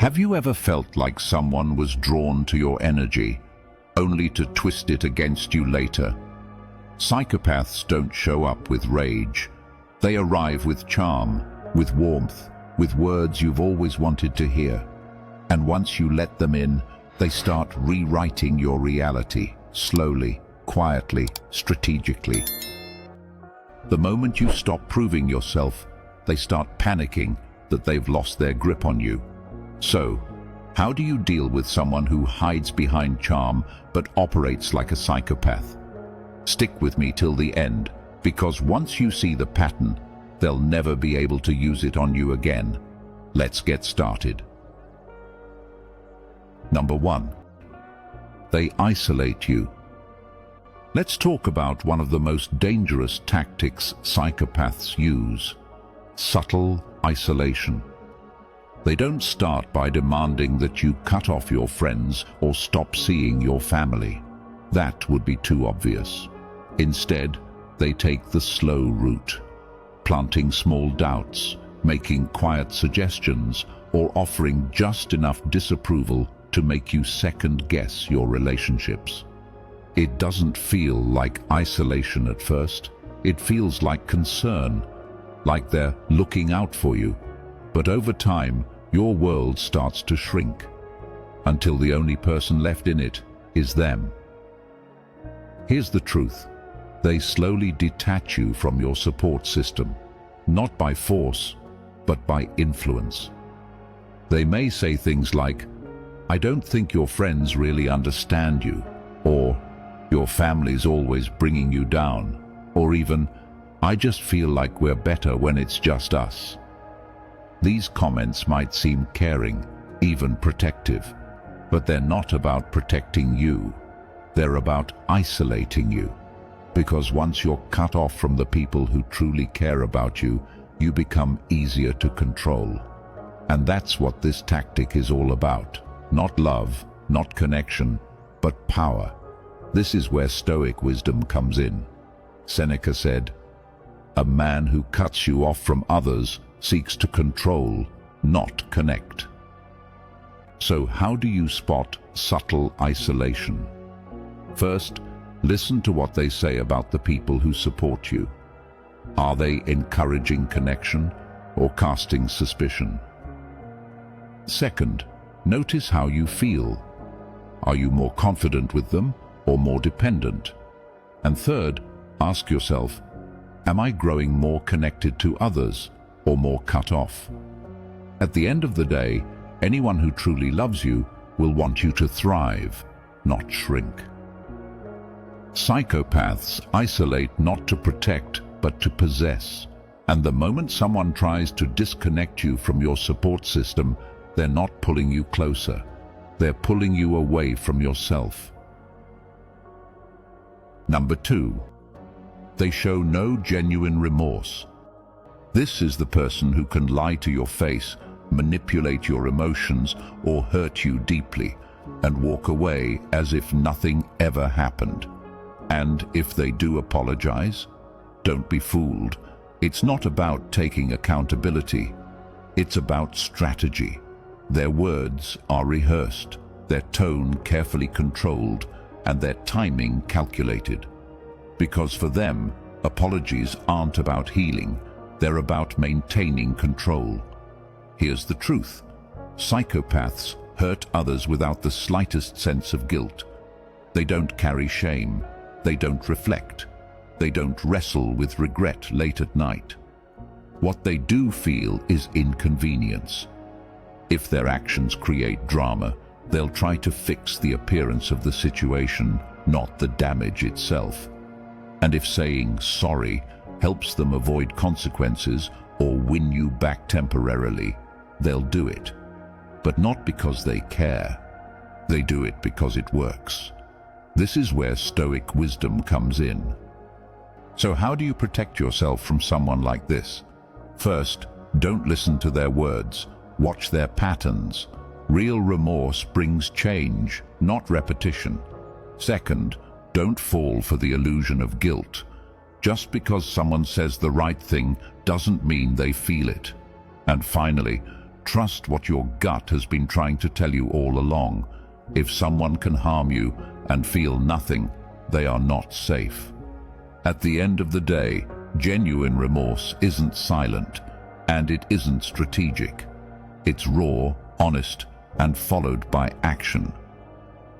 Have you ever felt like someone was drawn to your energy, only to twist it against you later? Psychopaths don't show up with rage. They arrive with charm, with warmth, with words you've always wanted to hear. And once you let them in, they start rewriting your reality, slowly, quietly, strategically. The moment you stop proving yourself, they start panicking that they've lost their grip on you. So, how do you deal with someone who hides behind charm but operates like a psychopath? Stick with me till the end, because once you see the pattern, they'll never be able to use it on you again. Let's get started. Number 1. They isolate you. Let's talk about one of the most dangerous tactics psychopaths use: subtle isolation. They don't start by demanding that you cut off your friends or stop seeing your family. That would be too obvious. Instead, they take the slow route, planting small doubts, making quiet suggestions, or offering just enough disapproval to make you second-guess your relationships. It doesn't feel like isolation at first. It feels like concern, like they're looking out for you. But over time, your world starts to shrink, until the only person left in it is them. Here's the truth. They slowly detach you from your support system, not by force, but by influence. They may say things like, "I don't think your friends really understand you," or "Your family's always bringing you down," or even, "I just feel like we're better when it's just us." These comments might seem caring, even protective, but they're not about protecting you. They're about isolating you. Because once you're cut off from the people who truly care about you, you become easier to control. And that's what this tactic is all about. Not love, not connection, but power. This is where Stoic wisdom comes in. Seneca said, "A man who cuts you off from others seeks to control, not connect." So how do you spot subtle isolation? First, listen to what they say about the people who support you. Are they encouraging connection or casting suspicion? Second, notice how you feel. Are you more confident with them or more dependent? And third, ask yourself, am I growing more connected to others or more cut off? At the end of the day, anyone who truly loves you will want you to thrive, not shrink. Psychopaths isolate not to protect, but to possess. And the moment someone tries to disconnect you from your support system, they're not pulling you closer. They're pulling you away from yourself. Number 2. They show no genuine remorse. This is the person who can lie to your face, manipulate your emotions, or hurt you deeply, and walk away as if nothing ever happened. And if they do apologize, don't be fooled. It's not about taking accountability. It's about strategy. Their words are rehearsed, their tone carefully controlled, and their timing calculated. Because for them, apologies aren't about healing. They're about maintaining control. Here's the truth. Psychopaths hurt others without the slightest sense of guilt. They don't carry shame. They don't reflect. They don't wrestle with regret late at night. What they do feel is inconvenience. If their actions create drama, they'll try to fix the appearance of the situation, not the damage itself. And if saying sorry helps them avoid consequences or win you back temporarily, they'll do it. But not because they care. They do it because it works. This is where Stoic wisdom comes in. So how do you protect yourself from someone like this? First, don't listen to their words. Watch their patterns. Real remorse brings change, not repetition. Second, don't fall for the illusion of guilt. Just because someone says the right thing doesn't mean they feel it. And finally, trust what your gut has been trying to tell you all along. If someone can harm you and feel nothing, they are not safe. At the end of the day, genuine remorse isn't silent, and it isn't strategic. It's raw, honest, and followed by action.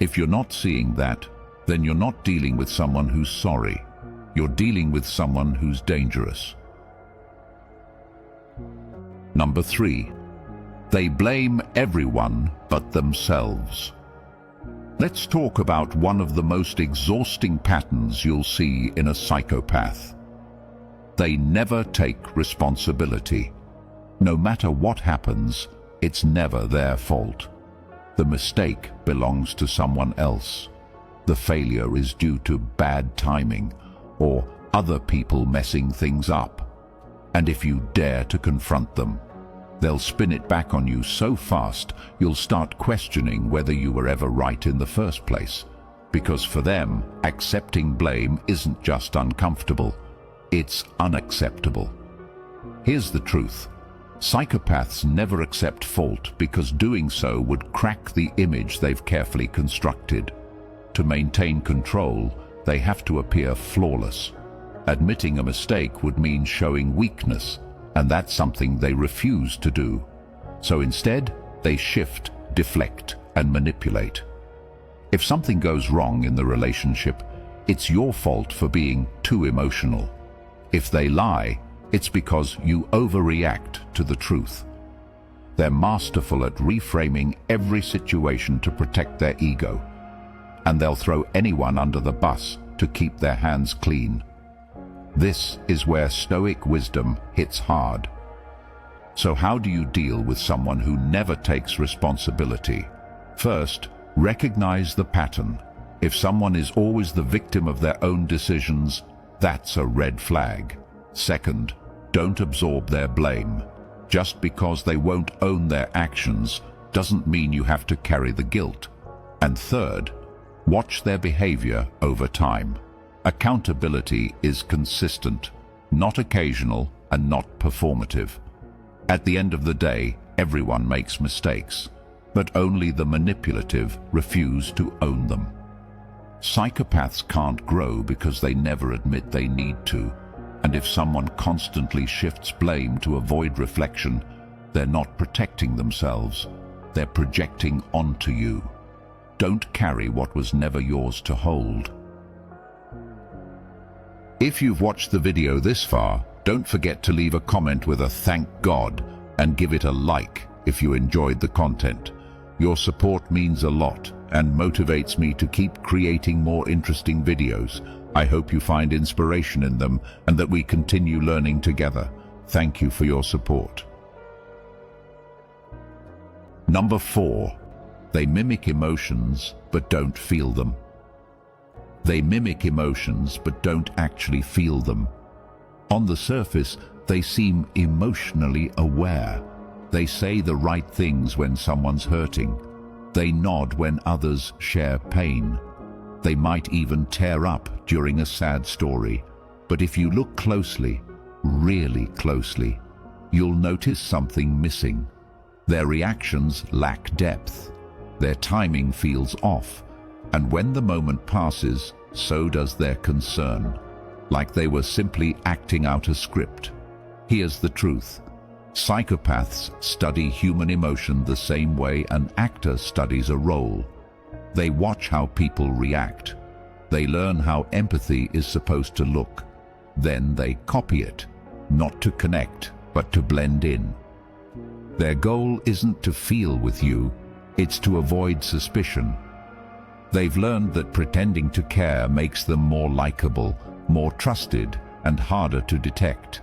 If you're not seeing that, then you're not dealing with someone who's sorry. You're dealing with someone who's dangerous. Number 3. They blame everyone but themselves. Let's talk about one of the most exhausting patterns you'll see in a psychopath. They never take responsibility. No matter what happens, it's never their fault. The mistake belongs to someone else. The failure is due to bad timing or other people messing things up. And if you dare to confront them, they'll spin it back on you so fast you'll start questioning whether you were ever right in the first place. Because for them, accepting blame isn't just uncomfortable, it's unacceptable. Here's the truth. Psychopaths never accept fault because doing so would crack the image they've carefully constructed. To maintain control, they have to appear flawless. Admitting a mistake would mean showing weakness, and that's something they refuse to do. So instead, they shift, deflect, and manipulate. If something goes wrong in the relationship, it's your fault for being too emotional. If they lie, it's because you overreact to the truth. They're masterful at reframing every situation to protect their ego, and they'll throw anyone under the bus to keep their hands clean. This is where Stoic wisdom hits hard. So how do you deal with someone who never takes responsibility? First, recognize the pattern. If someone is always the victim of their own decisions, that's a red flag. Second, don't absorb their blame. Just because they won't own their actions doesn't mean you have to carry the guilt. And third, watch their behavior over time. Accountability is consistent, not occasional and not performative. At the end of the day, everyone makes mistakes, but only the manipulative refuse to own them. Psychopaths can't grow because they never admit they need to, and if someone constantly shifts blame to avoid reflection, they're not protecting themselves, they're projecting onto you. Don't carry what was never yours to hold. If you've watched the video this far, don't forget to leave a comment with a thank God and give it a like if you enjoyed the content. Your support means a lot and motivates me to keep creating more interesting videos. I hope you find inspiration in them and that we continue learning together. Thank you for your support. Number 4. They mimic emotions but don't feel them. They mimic emotions but don't actually feel them. On the surface, they seem emotionally aware. They say the right things when someone's hurting. They nod when others share pain. They might even tear up during a sad story. But if you look closely, really closely, you'll notice something missing. Their reactions lack depth. Their timing feels off. And when the moment passes, so does their concern, like they were simply acting out a script. Here's the truth. Psychopaths study human emotion the same way an actor studies a role. They watch how people react. They learn how empathy is supposed to look. Then they copy it, not to connect, but to blend in. Their goal isn't to feel with you, it's to avoid suspicion. They've learned that pretending to care makes them more likable, more trusted, and harder to detect.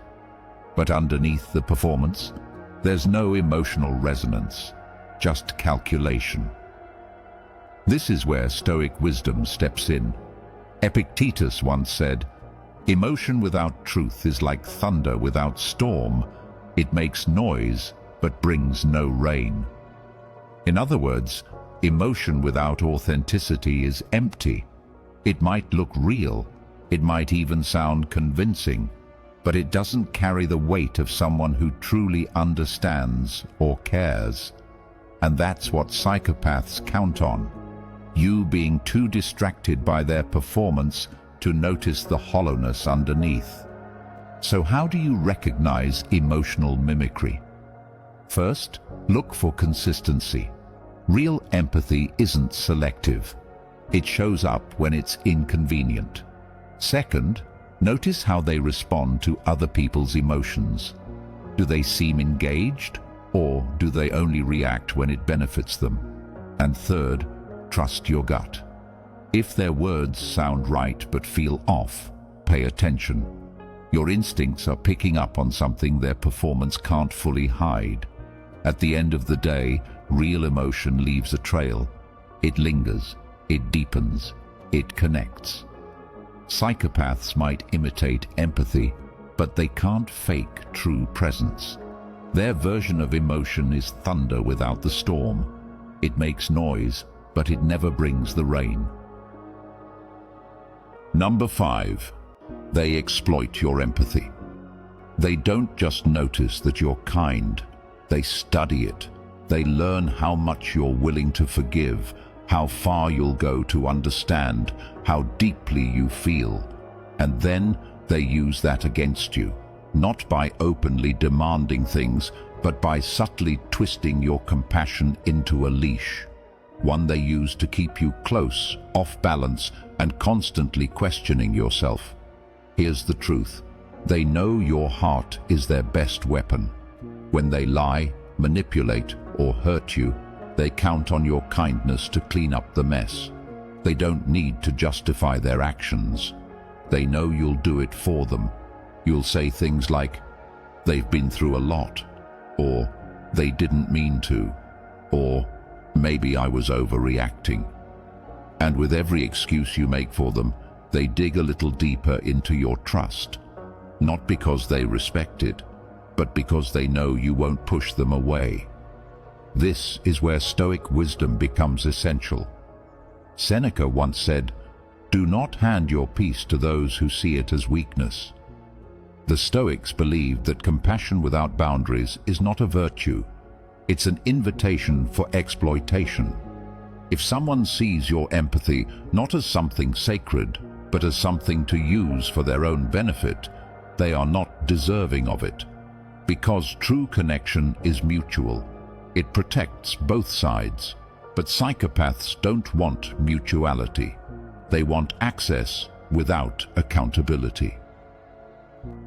But underneath the performance, there's no emotional resonance, just calculation. This is where Stoic wisdom steps in. Epictetus once said, "Emotion without truth is like thunder without storm. It makes noise, but brings no rain." In other words, emotion without authenticity is empty. It might look real, it might even sound convincing, but it doesn't carry the weight of someone who truly understands or cares. And that's what psychopaths count on. You being too distracted by their performance to notice the hollowness underneath. So how do you recognize emotional mimicry? First, look for consistency. Real empathy isn't selective. It shows up when it's inconvenient. Second, notice how they respond to other people's emotions. Do they seem engaged, or do they only react when it benefits them? And third, trust your gut. If their words sound right but feel off, pay attention. Your instincts are picking up on something their performance can't fully hide. At the end of the day, real emotion leaves a trail. It lingers, it deepens, it connects. Psychopaths might imitate empathy, but they can't fake true presence. Their version of emotion is thunder without the storm. It makes noise, but it never brings the rain. Number 5. They exploit your empathy. They don't just notice that you're kind, they study it. They learn how much you're willing to forgive, how far you'll go to understand, how deeply you feel. And then they use that against you, not by openly demanding things, but by subtly twisting your compassion into a leash. One they use to keep you close, off balance, and constantly questioning yourself. Here's the truth. They know your heart is their best weapon. When they lie, manipulate, or hurt you, they count on your kindness to clean up the mess. They don't need to justify their actions. They know you'll do it for them. You'll say things like, "They've been through a lot," or "They didn't mean to," or "Maybe I was overreacting." And with every excuse you make for them, they dig a little deeper into your trust. Not because they respect it, but because they know you won't push them away. This is where Stoic wisdom becomes essential. Seneca once said, "Do not hand your peace to those who see it as weakness." The Stoics believed that compassion without boundaries is not a virtue. It's an invitation for exploitation. If someone sees your empathy not as something sacred, but as something to use for their own benefit, they are not deserving of it. Because true connection is mutual. It protects both sides. But psychopaths don't want mutuality. They want access without accountability.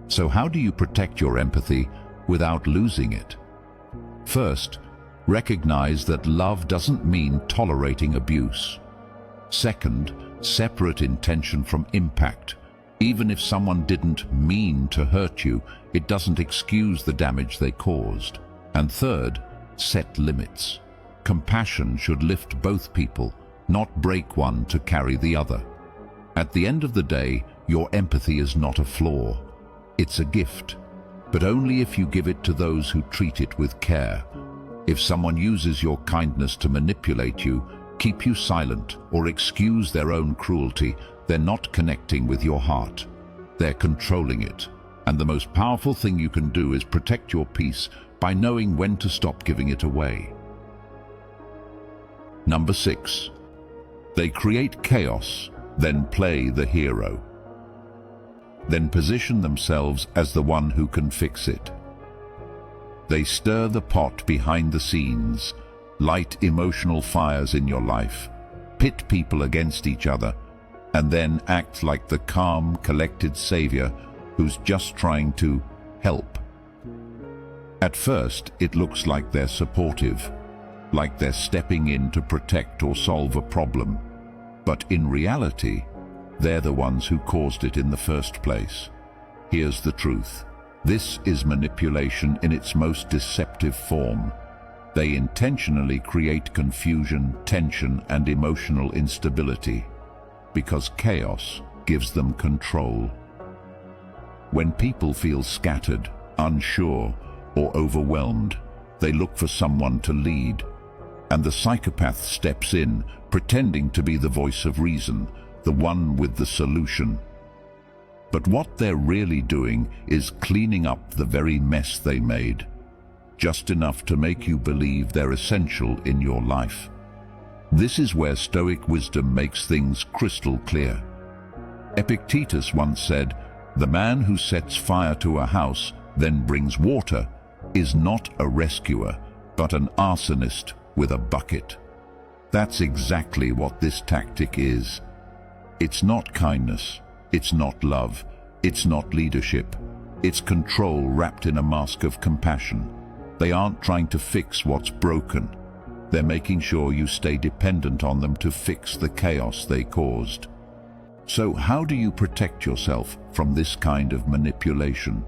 So how do you protect your empathy without losing it? First, recognize that love doesn't mean tolerating abuse. Second, separate intention from impact. Even if someone didn't mean to hurt you, it doesn't excuse the damage they caused. And third, set limits. Compassion should lift both people, not break one to carry the other. At the end of the day, your empathy is not a flaw. It's a gift, but only if you give it to those who treat it with care. If someone uses your kindness to manipulate you, keep you silent, or excuse their own cruelty, they're not connecting with your heart. They're controlling it. And the most powerful thing you can do is protect your peace by knowing when to stop giving it away. Number 6. They create chaos, then play the hero. Then position themselves as the one who can fix it. They stir the pot behind the scenes, light emotional fires in your life, pit people against each other, and then act like the calm, collected savior who's just trying to help. At first, it looks like they're supportive, like they're stepping in to protect or solve a problem. But in reality, they're the ones who caused it in the first place. Here's the truth. This is manipulation in its most deceptive form. They intentionally create confusion, tension, and emotional instability because chaos gives them control. When people feel scattered, unsure, or overwhelmed, they look for someone to lead. And the psychopath steps in, pretending to be the voice of reason, the one with the solution. But what they're really doing is cleaning up the very mess they made, just enough to make you believe they're essential in your life. This is where Stoic wisdom makes things crystal clear. Epictetus once said, "The man who sets fire to a house, then brings water, is not a rescuer, but an arsonist with a bucket." That's exactly what this tactic is. It's not kindness, it's not love, it's not leadership. It's control wrapped in a mask of compassion. They aren't trying to fix what's broken. They're making sure you stay dependent on them to fix the chaos they caused. So how do you protect yourself from this kind of manipulation?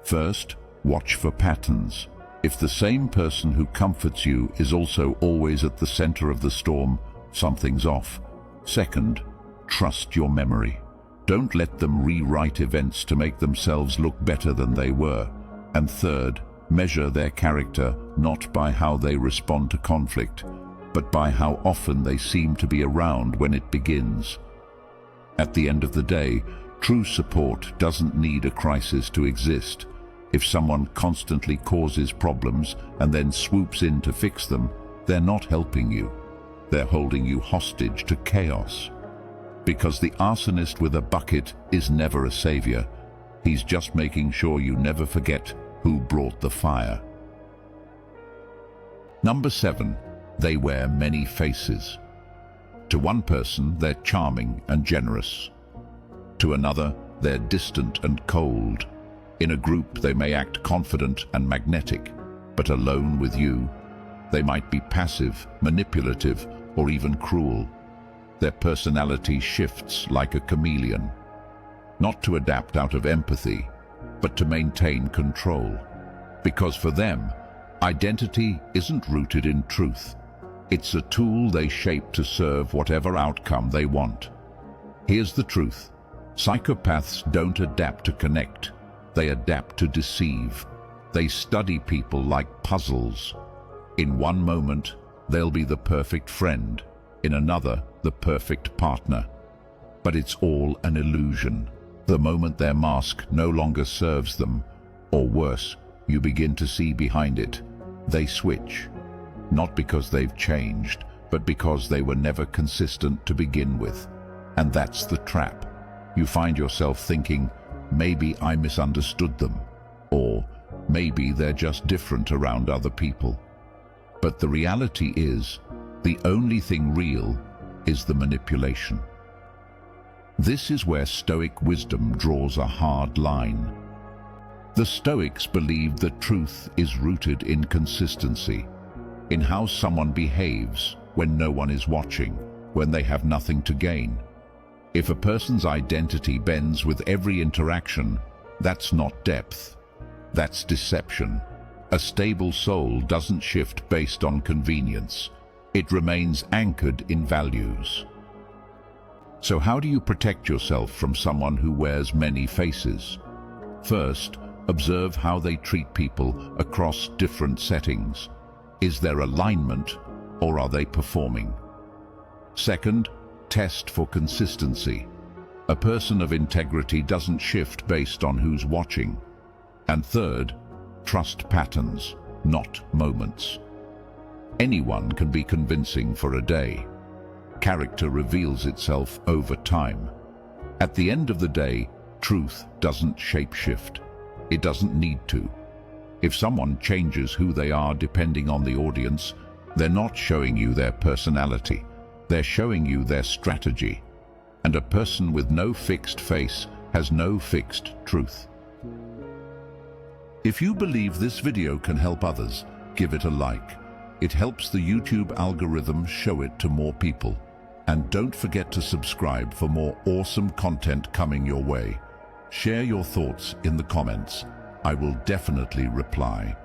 First, watch for patterns. If the same person who comforts you is also always at the center of the storm, something's off. Second, trust your memory. Don't let them rewrite events to make themselves look better than they were. And third, measure their character not by how they respond to conflict, but by how often they seem to be around when it begins. At the end of the day, true support doesn't need a crisis to exist. If someone constantly causes problems and then swoops in to fix them, they're not helping you. They're holding you hostage to chaos. Because the arsonist with a bucket is never a savior. He's just making sure you never forget who brought the fire. Number 7, they wear many faces. To one person, they're charming and generous. To another, they're distant and cold. In a group, they may act confident and magnetic, but alone with you, they might be passive, manipulative, or even cruel. Their personality shifts like a chameleon, not to adapt out of empathy, but to maintain control. Because for them, identity isn't rooted in truth. It's a tool they shape to serve whatever outcome they want. Here's the truth. Psychopaths don't adapt to connect. They adapt to deceive. They study people like puzzles. In one moment, they'll be the perfect friend. In another, the perfect partner. But it's all an illusion. The moment their mask no longer serves them, or worse, you begin to see behind it, they switch. Not because they've changed, but because they were never consistent to begin with. And that's the trap. You find yourself thinking, maybe I misunderstood them, or maybe they're just different around other people. But the reality is, the only thing real is the manipulation. This is where Stoic wisdom draws a hard line. The Stoics believed that truth is rooted in consistency, in how someone behaves when no one is watching, when they have nothing to gain. If a person's identity bends with every interaction, that's not depth, that's deception. A stable soul doesn't shift based on convenience. It remains anchored in values. So how do you protect yourself from someone who wears many faces? First, observe how they treat people across different settings. Is there alignment, or are they performing? Second, test for consistency. A person of integrity doesn't shift based on who's watching. And third, trust patterns, not moments. Anyone can be convincing for a day. Character reveals itself over time. At the end of the day, truth doesn't shapeshift. It doesn't need to. If someone changes who they are depending on the audience, they're not showing you their personality. They're showing you their strategy. And a person with no fixed face has no fixed truth. If you believe this video can help others, give it a like. It helps the YouTube algorithm show it to more people. And don't forget to subscribe for more awesome content coming your way. Share your thoughts in the comments. I will definitely reply.